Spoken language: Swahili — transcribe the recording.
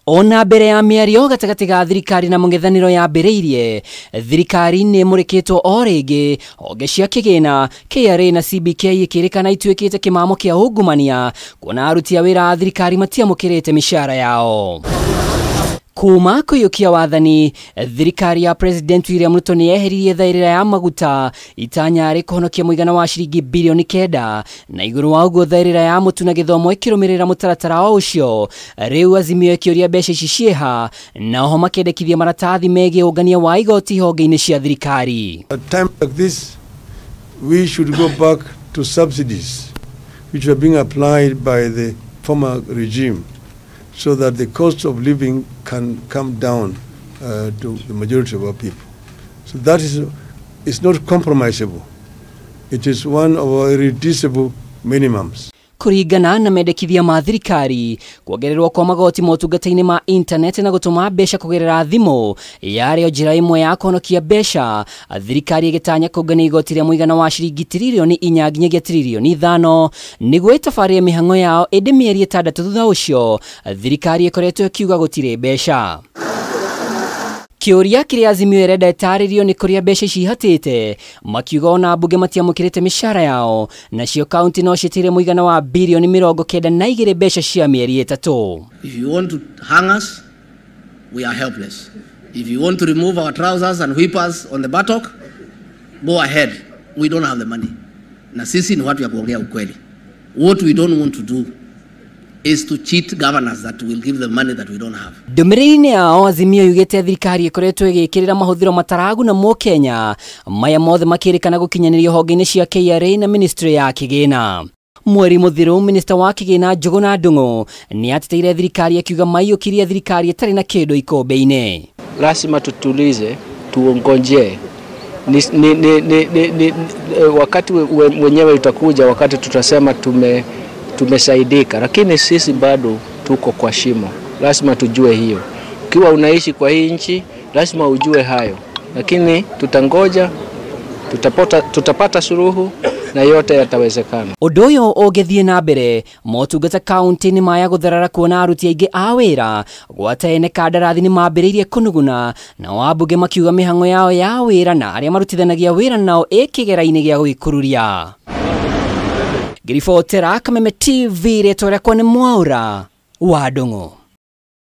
Ona mbere ya mĩario gatagati ga thirikari na mũng'ethanĩro yambĩrĩirie, thirikari nĩ ĩmũrĩkĩtwo o rĩngĩ honge cia kĩgĩna, KRA na CBK ikĩrĩkana ituĩkĩte kĩmamo kĩa ungumania, kuona aruti a wĩra a thirikari matiamũkĩrĩte mĩcara yao. Kuma kũiyũkia wathani, thirikari ya President William Ruto nĩ yeheririe thaĩrĩra ya maguta itanya rĩ kũhonokia mũigana wa ciringi bilioni 9, na igũrũ wa ũguo thaĩrĩra ya mũtu na gĩthomo ĩkĩrũmĩrĩra mũtaratara wa ũcio. Rĩu Azimio ĩkĩũria mbeca ici cieha, na oho makendekithia maratathi megiĩ ũngania wa igoti honge-inĩ cia thirikari. At time like this, we should go back to subsidies which were being applied by the former regime, so that the cost of living can come down to the majority of our people. So that is not compromisable. It is one of our irreducible minimums. Kuringana na mendekithia ma thirikari, kuongererwo kwa magoti motungata-inĩ ma internet na gũtũma mbeca kũgerera thimũ yarĩ o njĩra ĩmwe ya kũhonokia mbeca, thirikari ĩgĩtanya kũngania igoti rĩa mũigana wa ciringi tiririoni 4 nginyagia tiririoni 5 nĩguo ĩtabarĩre mĩhang'o yao. Ĩndĩ mĩeri 6 thutha ũcio, thirikari ĩkoretwo ĩkiuga gũtirĩ mbeca. Kĩũria kĩrĩa Azimio ĩrenda ĩtarĩrio nĩ kũrĩa mbeca ici ihatĩte, makiuga ona ambunge matiamũkĩrĩte mĩcara yao, nacio kaunti no ciĩtĩire mũigana wa bilioni 92 mbeca cia mĩeri 3. If you want to hang us, we are helpless. If you want to remove our trousers and whip us on the buttock, go ahead. We don't have the money. Na sisi ni watu ya kuongea ukweli. What we don't want to do is to cheat governors that will give the money that we don't have. Ndũmĩrĩri-inĩ yao, Azimio yugĩte thirikari ĩkoretwo ĩgĩkĩrĩra mahũthĩro mataragu na Mũkenya, maya mothe makĩrĩkana gũkinyanĩrio honge-inĩ cia KRA na Ministry ya Kĩgĩna. Mweri mũthiru, Minister wa Kĩgĩna Njũgũna Ndung'u nĩ atĩteire thirikari akiuga maiyũkirie thirikari ĩtarĩ na kĩndũ ikombe-inĩ. Lazima tutulize, tuongoje. Wakati wenyewe utakuja, wakati tutasema tumesaidika, lakini sisi bado tuko kwa shimo. Lazima tujue hiyo. Ukiwa unaishi kwa hii nchi, lazima ujue hayo. Lakini tutangoja, tutapata suluhu na yote yatawezekana. Ũndũ ũyũ ũgĩthiĩ na mbere, motungata kaunti nĩ maya gũtharara kuona aruti aingĩ a wĩra gwata ene kandarathi nĩ mambĩrĩirie kũnuguna, na ambunge makiuga mĩhang'o yao ya wĩra na arĩa marutithanagia wĩra nao ĩkĩgera-inĩ gĩa gwĩkururia. Ngiribotera Kameme TV, rĩtwa rĩakwa nĩ Mwaura wa Ndung'u.